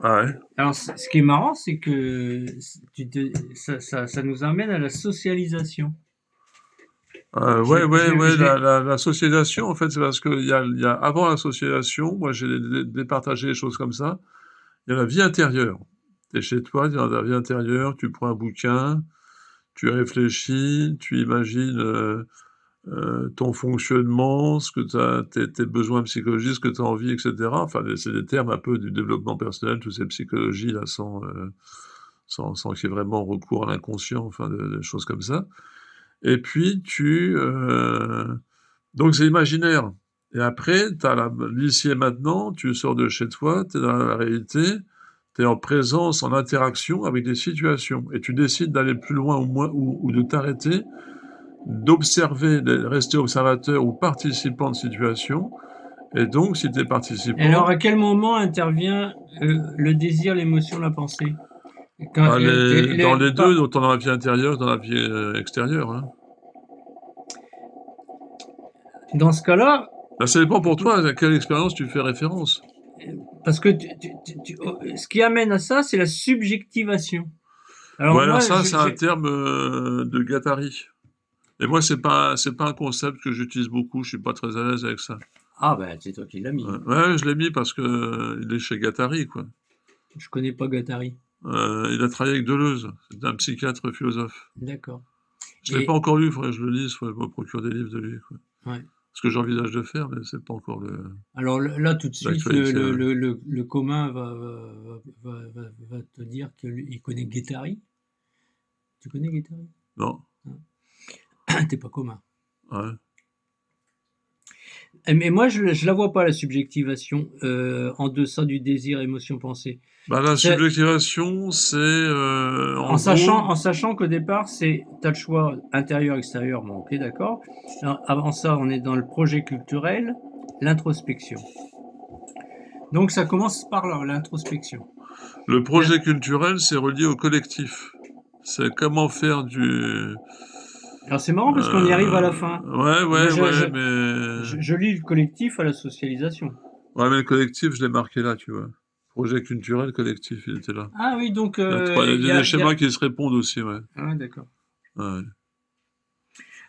Ah ouais. Alors, ce qui est marrant, c'est que ça nous amène à la socialisation. Ouais, ouais, ouais, Je l'ai. la socialisation, en fait, c'est parce que il y a avant la socialisation, moi j'ai départagé les choses comme ça. Il y a la vie intérieure. Tu es chez toi, tu es dans ta vie intérieure, tu prends un bouquin, tu réfléchis, tu imagines ton fonctionnement, ce que tes besoins psychologiques, ce que tu as envie, etc. Enfin, c'est des termes un peu du développement personnel, toutes ces psychologies là, sans qu'il y ait vraiment recours à l'inconscient, enfin, des choses comme ça. Et puis, donc c'est imaginaire. Et après, tu as l'ici et maintenant, tu sors de chez toi, tu es dans la réalité, tu es en présence, en interaction avec des situations. Et tu décides d'aller plus loin ou, moins, ou de t'arrêter, d'observer, de rester observateur ou participant de situation. Et donc, si tu es Alors, participant, à quel moment intervient le désir, l'émotion, la pensée? Quand, bah, dans les deux, pas, dans la vie intérieure, dans la vie extérieure. Hein. dans ce cas-là, Là, ça dépend pour toi à quelle expérience tu fais référence. parce que ce qui amène à ça, c'est la subjectivation. Alors Ouais, alors moi, ça, c'est un terme de Guattari. Et moi, c'est pas un concept que j'utilise beaucoup. Je suis pas très à l'aise avec ça. ah ben c'est toi qui l'as mis. Ouais, ouais, je l'ai mis parce que il est chez Guattari, quoi. Je connais pas Guattari. Il a travaillé avec Deleuze. C'est un psychiatre philosophe. D'accord. Je l'ai pas Et encore lu. Il faudrait que je le lise. Il faudrait que je me procure des livres de lui, quoi. ouais. Ce que j'envisage de faire, mais c'est pas encore Alors là, tout de suite, l'actualité. Ouais. le commun va te dire qu'il connaît Guattari. Tu connais Guattari? Non. Non. T'es pas commun. Ouais. Mais moi, je la vois pas, la subjectivation, en deçà du désir, émotion, pensée. Bah, la C'est, subjectivation, c'est en gros. en sachant qu'au départ, t'as le choix intérieur, extérieur, bon, ok, d'accord. Alors, avant ça, on est dans le projet culturel, l'introspection. Donc, ça commence par là, l'introspection. Le Là- projet culturel, c'est relié au collectif. C'est comment faire du. Alors, c'est marrant parce qu'on y arrive à la fin. Ouais, Moi, ouais, ouais, mais. je lis le collectif à la socialisation. Ouais, mais le collectif, je l'ai marqué là, tu vois. Projet culturel collectif, il était là. Ah oui, donc, Il y a des schémas qui se répondent aussi, ouais. Ah, d'accord. Ouais.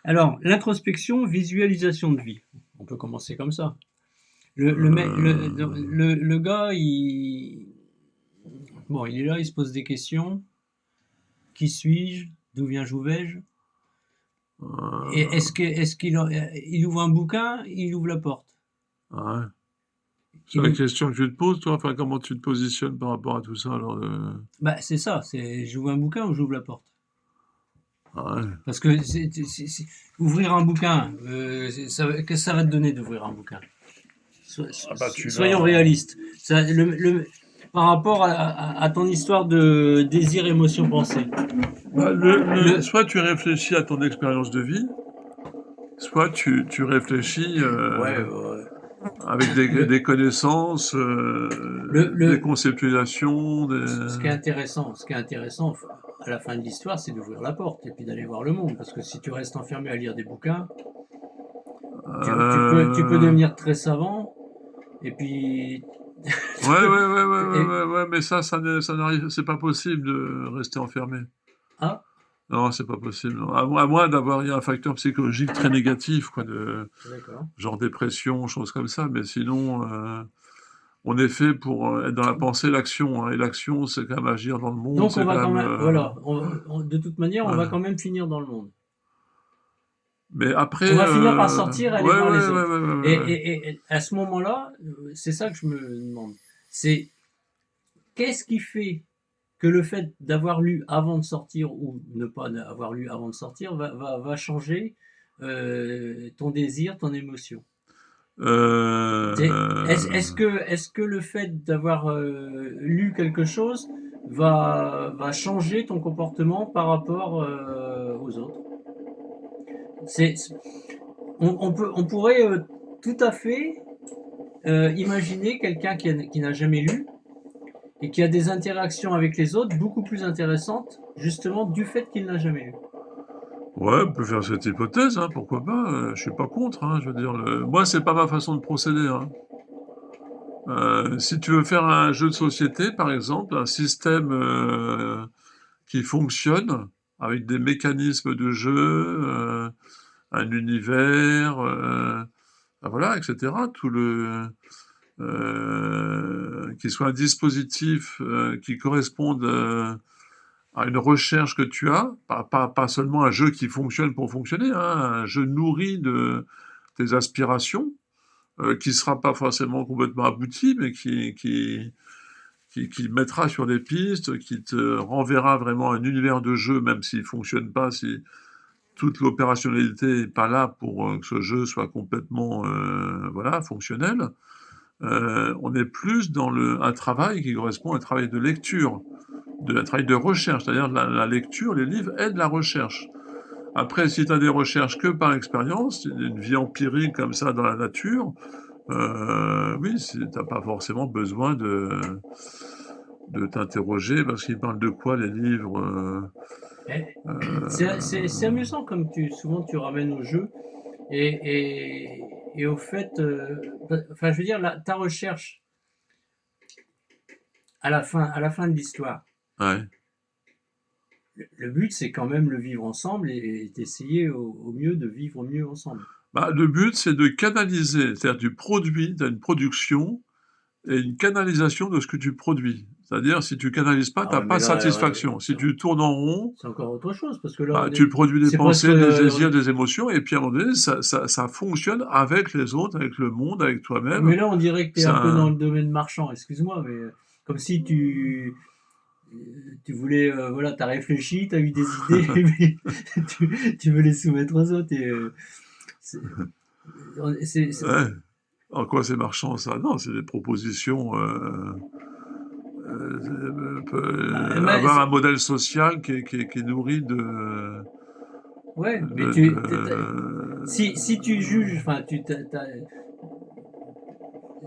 Alors, l'introspection, visualisation de vie. On peut commencer comme ça. Euh, Le gars, bon, il est là, il se pose des questions. Qui suis-je? D'où viens-je? Où vais-je? Et euh, est-ce qu'il il ouvre un bouquin? Il ouvre la porte. ouais. C'est Il la ouvre- question que tu te poses, toi. Enfin, comment tu te positionnes par rapport à tout ça, alors. Bah, c'est ça. C'est j'ouvre un bouquin ou j'ouvre la porte. Ouais. Parce que ouvrir un bouquin, qu'est-ce que ça va te donner d'ouvrir un bouquin? Ah bah tu Soyons vas. réalistes. Ça, par rapport à ton histoire de désir, émotion, pensée. Bah, Le, soit tu réfléchis à ton expérience de vie, soit tu réfléchis ouais, ouais. avec Le, des connaissances, des le, conceptualisations, des. ce qui est intéressant à la fin de l'histoire, c'est d'ouvrir la porte et puis d'aller voir le monde. Parce que si tu restes enfermé à lire des bouquins, tu peux Euh, devenir très savant et puis. Ouais, ouais, ouais, ouais, ouais, Et, ouais, ouais, mais ça n'arrive, c'est pas possible de rester enfermé. ah, Non, c'est pas possible. Non. À moins d'avoir eu un facteur psychologique très négatif, quoi, d'accord. genre dépression, choses comme ça, mais sinon, on est fait pour être dans la pensée, l'action, hein, et l'action, c'est quand même agir dans le monde, Donc on c'est va quand quand même. même, voilà, de toute manière, on va Ouais. quand même finir dans le monde. Mais après, On va finir par sortir et aller ouais, voir ouais, les ouais, autres. ouais, ouais, ouais, ouais. Et à ce moment-là, c'est ça que je me demande. C'est qu'est-ce qui fait que le fait d'avoir lu avant de sortir ou ne pas avoir lu avant de sortir va changer ton désir, ton émotion. Est-ce que le fait d'avoir lu quelque chose va changer ton comportement par rapport aux autres? C'est, on pourrait tout à fait imaginer quelqu'un qui n'a jamais lu et qui a des interactions avec les autres beaucoup plus intéressantes, justement du fait qu'il n'a jamais lu. Ouais, on peut faire cette hypothèse, hein, pourquoi pas. Je suis pas contre, hein, je veux dire. Moi, c'est pas ma façon de procéder, hein. Si tu veux faire un jeu de société, par exemple, un système qui fonctionne avec des mécanismes de jeu, un univers, ben voilà, etc. Qui soit un dispositif qui corresponde à une recherche que tu as, pas seulement un jeu qui fonctionne pour fonctionner, hein, un jeu nourri de tes aspirations, qui sera pas forcément complètement abouti, mais qui mettra sur des pistes, qui te renverra vraiment un univers de jeu, même s'il fonctionne pas, si toute l'opérationnalité n'est pas là pour que ce jeu soit complètement voilà, fonctionnel. On est plus dans un travail qui correspond à un travail de lecture, un travail de recherche, c'est-à-dire la lecture, les livres aident la recherche. Après, si tu as des recherches que par expérience, une vie empirique comme ça dans la nature, oui, tu n'as pas forcément besoin de t'interroger parce qu'ils parlent de quoi les livres. Eh, c'est amusant comme souvent tu ramènes au jeu et au fait, enfin je veux dire, ta recherche à la fin de l'histoire, Ouais. le but c'est quand même le vivre ensemble et d'essayer au mieux de vivre mieux ensemble. Bah, le but, c'est de canaliser, c'est-à-dire tu produis, tu as une production et une canalisation de ce que tu produis. C'est-à-dire, si tu canalises pas, Ah tu n'as ouais, pas mais de là, satisfaction. Si tu tournes en rond, c'est encore autre chose parce que là bah, tu produis des c'est presque, pensées, des désirs, des émotions, et puis à un moment donné, ça fonctionne avec les autres, avec le monde, avec toi-même. mais là on dirait que tu es un peu dans Ça, le domaine marchand, excuse-moi, mais comme si tu voulais, voilà, tu as réfléchi, tu as eu des idées, mais tu veux les soumettre aux autres. Et, c'est, ouais. En quoi c'est marchand, ça? Non, c'est des propositions. mais Avoir un modèle social qui est nourri de, ouais, mais de, si tu juges, enfin,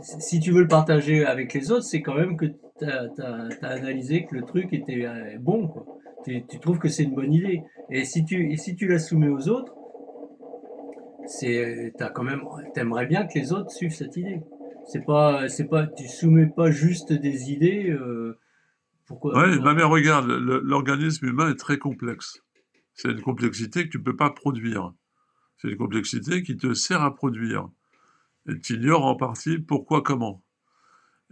si tu veux le partager avec les autres, c'est quand même que tu as analysé que le truc était bon, quoi. Tu trouves que c'est une bonne idée. Et si tu la soumets aux autres, t'as quand même, t'aimerais bien que les autres suivent cette idée. C'est pas, tu soumets pas juste des idées. Pourquoi, Ouais, bah mais regarde, l'organisme humain est très complexe. C'est une complexité que tu peux pas produire. C'est une complexité qui te sert à produire. Et tu ignores en partie pourquoi, comment.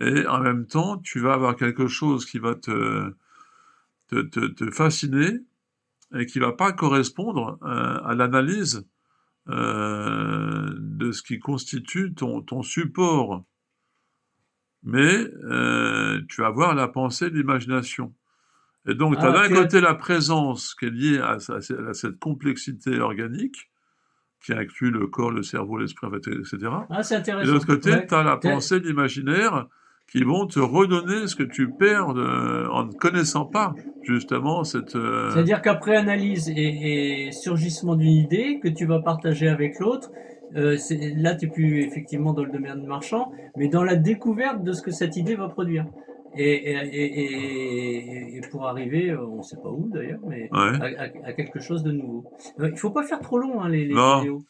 Et en même temps, tu vas avoir quelque chose qui va te fasciner et qui va pas correspondre à l'analyse de ce qui constitue ton support. Mais tu vas avoir la pensée, l'imagination. Et donc, tu as ah, d'un côté la présence qui est liée à cette complexité organique, qui inclut le corps, le cerveau, l'esprit, etc. ah, c'est Et de l'autre intéressant. côté, Ouais. tu as la pensée, l'imaginaire, qui vont te redonner ce que tu perds en ne connaissant pas, justement, cette... C'est-à-dire qu'après analyse et surgissement d'une idée que tu vas partager avec l'autre, là tu n'es plus effectivement dans le domaine marchand, mais dans la découverte de ce que cette idée va produire. Et pour arriver, on ne sait pas où d'ailleurs, mais Ouais. à quelque chose de nouveau. Il ne faut pas faire trop long hein, les Non, vidéos.